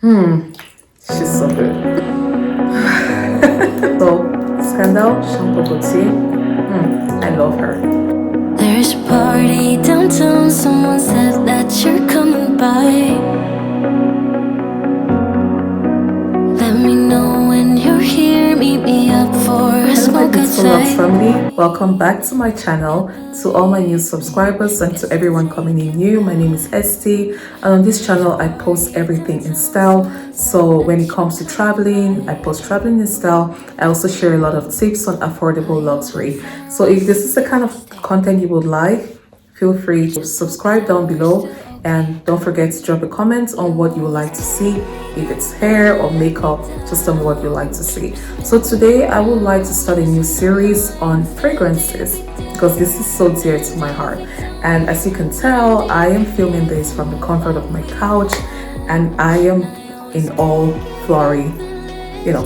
She's so good. So, Scandal, Shampoo Gaultier. I love her. There's a party downtown, someone said that you're coming by. Let me know when you're here, meet me up for a Hello my smoke beautiful love outside. family, welcome back to my channel. To all my new subscribers and to everyone coming in new, my name is Esty, and on this channel I post everything in style. So when it comes to traveling, I post traveling in style. I also share a lot of tips on affordable luxury. So if this is the kind of content you would like, feel free to subscribe down below, and don't forget to drop a comment on what you would like to see. If it's hair or makeup, just tell me what you like to see. So today I would like to start a new series on fragrances because this is so dear to my heart. And as you can tell, I am filming this from the comfort of my couch, and I am in all flowery,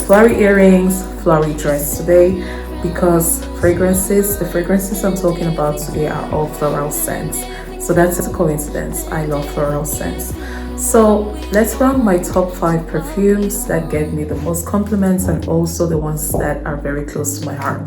flowery earrings, flowery dress today, because the fragrances I'm talking about today are all floral scents. So that's a coincidence. I love floral scents. So let's rank my top 5 perfumes that get me the most compliments and also the ones that are very close to my heart.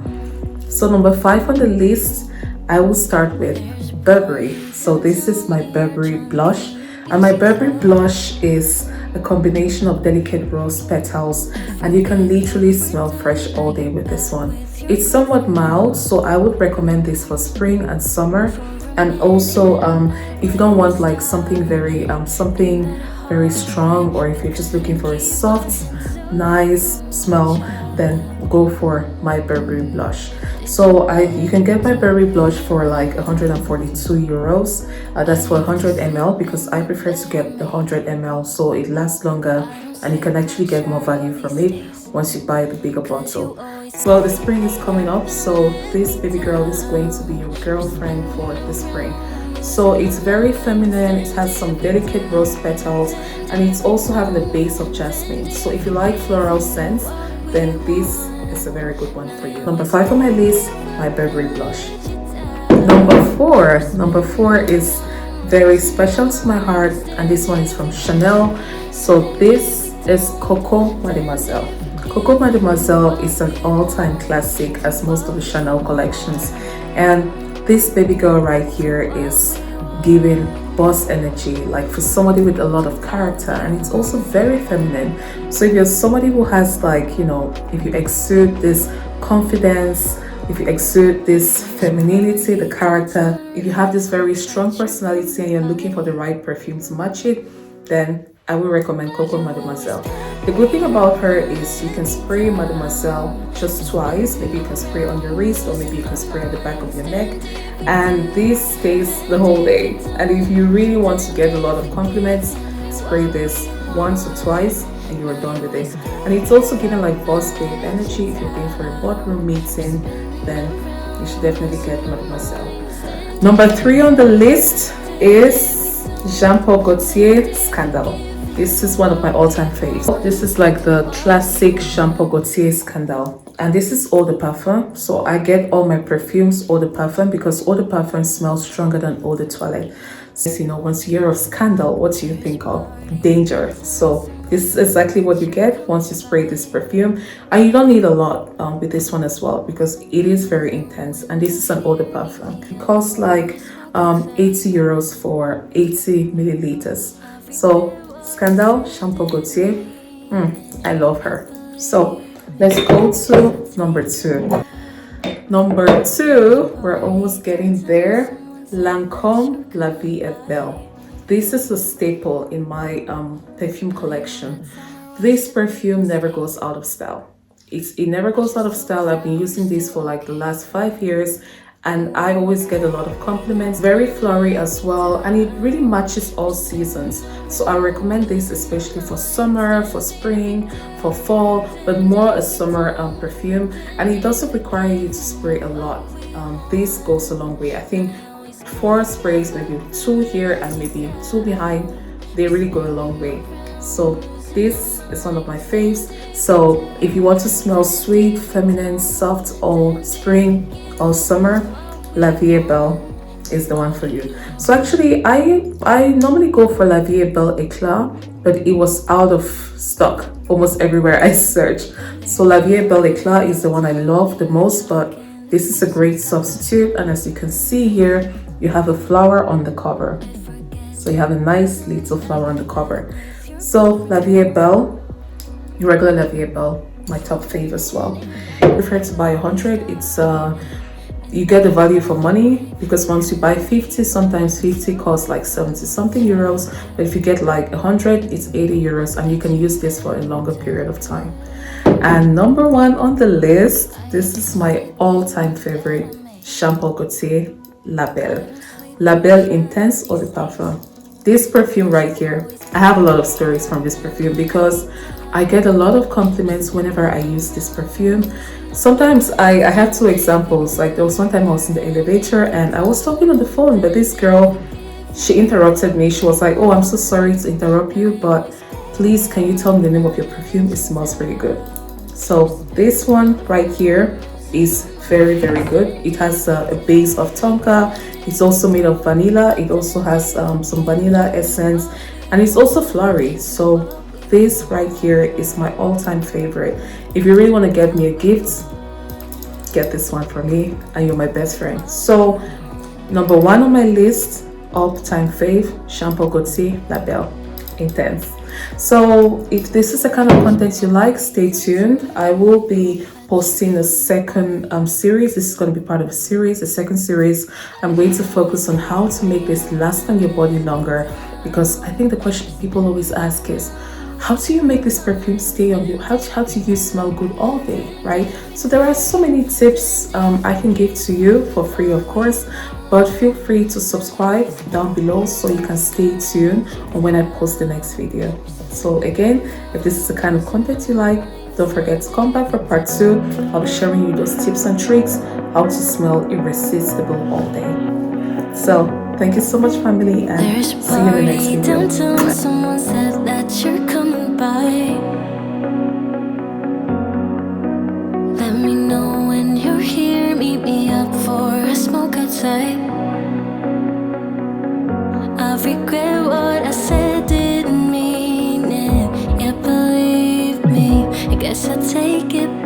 So number 5 on the list, I will start with Burberry. So this is my Burberry Blush, and my Burberry Blush is a combination of delicate rose petals, and you can literally smell fresh all day with this one. It's somewhat mild, so I would recommend this for spring and summer. And also if you don't want like something very strong, or if you're just looking for a soft nice smell, then go for my Burberry Blush. So you can get my Burberry Blush for like 142 euros. That's for 100 ml, because I prefer to get the 100 ml so it lasts longer and you can actually get more value from it once you buy the bigger bottle. So the spring is coming up, so this baby girl is going to be your girlfriend for the spring. So it's very feminine, it has some delicate rose petals, and it's also having a base of jasmine. So if you like floral scents, then this is a very good one for you. Number 5 on my list, my Burberry Blush. Number four is very special to my heart, and this one is from Chanel. So this is Coco Mademoiselle. Coco Mademoiselle is an all-time classic, as most of the Chanel collections, and this baby girl right here is giving boss energy, like for somebody with a lot of character, and it's also very feminine. So if you're somebody who has if you exude this confidence, if you exude this femininity, the character, if you have this very strong personality and you're looking for the right perfume to match it, then I will recommend Coco Mademoiselle. The good thing about her is you can spray Mademoiselle just twice. Maybe you can spray on your wrist, or maybe you can spray on the back of your neck, and this stays the whole day. And if you really want to get a lot of compliments, spray this once or twice and you are done with it. And it's also giving like boss babe energy. If you're going for a boardroom meeting, then you should definitely get Mademoiselle. Number 3 on the list is Jean Paul Gaultier Scandal. This is one of my all-time faves. This is like the classic Jean Paul Gaultier Scandal, and this is eau de parfum. So I get all my perfumes eau de parfum, because eau de parfum smells stronger than eau de toilette. So once you hear of Scandal, what do you think of? Danger. So this is exactly what you get once you spray this perfume, and you don't need a lot with this one as well, because it is very intense, and this is an eau de parfum. It costs like 80 euros for 80 milliliters. So Scandal, Jean Paul Gaultier, I love her. So let's go to number 2. Number 2, we're almost getting there. Lancome La Vie Est Belle. This is a staple in my perfume collection. This perfume never goes out of style. It never goes out of style. I've been using this for like the last 5 years, and I always get a lot of compliments. Very flowery as well, and it really matches all seasons. So I recommend this especially for summer, for spring, for fall, but more a summer perfume. And it doesn't require you to spray a lot. This goes a long way. I think 4 sprays, maybe 2 here and maybe 2 behind, they really go a long way. So this is one of my faves. So if you want to smell sweet, feminine, soft all spring, all summer, La Vie Est Belle is the one for you. So actually, I normally go for La Vie Est Belle Eclat, but it was out of stock almost everywhere I search. So La Vie Est Belle Eclat is the one I love the most, but this is a great substitute. And as you can see here, you have a flower on the cover. So you have a nice little flower on the cover. So La Vie Est Belle, your regular La Vie Est Belle, my top fave as well. I prefer to buy 100. It's you get the value for money, because once you buy 50, sometimes 50 costs like 70 something euros, but if you get like 100, it's 80 euros, and you can use this for a longer period of time. And number one on the list, this is my all-time favorite shampoo Gaultier, La Belle. La Belle Intense Eau de Parfum. This perfume right here, I have a lot of stories from this perfume because I get a lot of compliments whenever I use this perfume. Sometimes I have two examples. Like there was one time I was in the elevator and I was talking on the phone, but this girl, she interrupted me. She was like, "Oh, I'm so sorry to interrupt you, but please can you tell me the name of your perfume? It smells very good." So this one right here is very, very good. It has a base of tonka. It's also made of vanilla. It also has some vanilla essence, and it's also flowery. So this right here is my all-time favorite. If you really want to get me a gift, get this one for me, and you're my best friend. So number one on my list, all-time fave, shampoo Gaultier La Belle Intense. So if this is the kind of content you like, stay tuned. I will be posting a second series. This is going to be part of a series, a second series. I'm going to focus on how to make this last on your body longer, because I think the question people always ask is, how do you make this perfume stay on you? How do you smell good all day, right? So there are so many tips I can give to you for free, of course, but feel free to subscribe down below so you can stay tuned on when I post the next video. So again, if this is the kind of content you like, don't forget to come back for part 2. I'll be sharing you those tips and tricks, how to smell irresistible all day. So thank you so much, family, and see you in the next video. Downtown, someone said that you're coming by. Let me know when you're here, meet me up for a smoke outside. I regret what I said, didn't mean it. Yeah, believe me, I guess I take it back.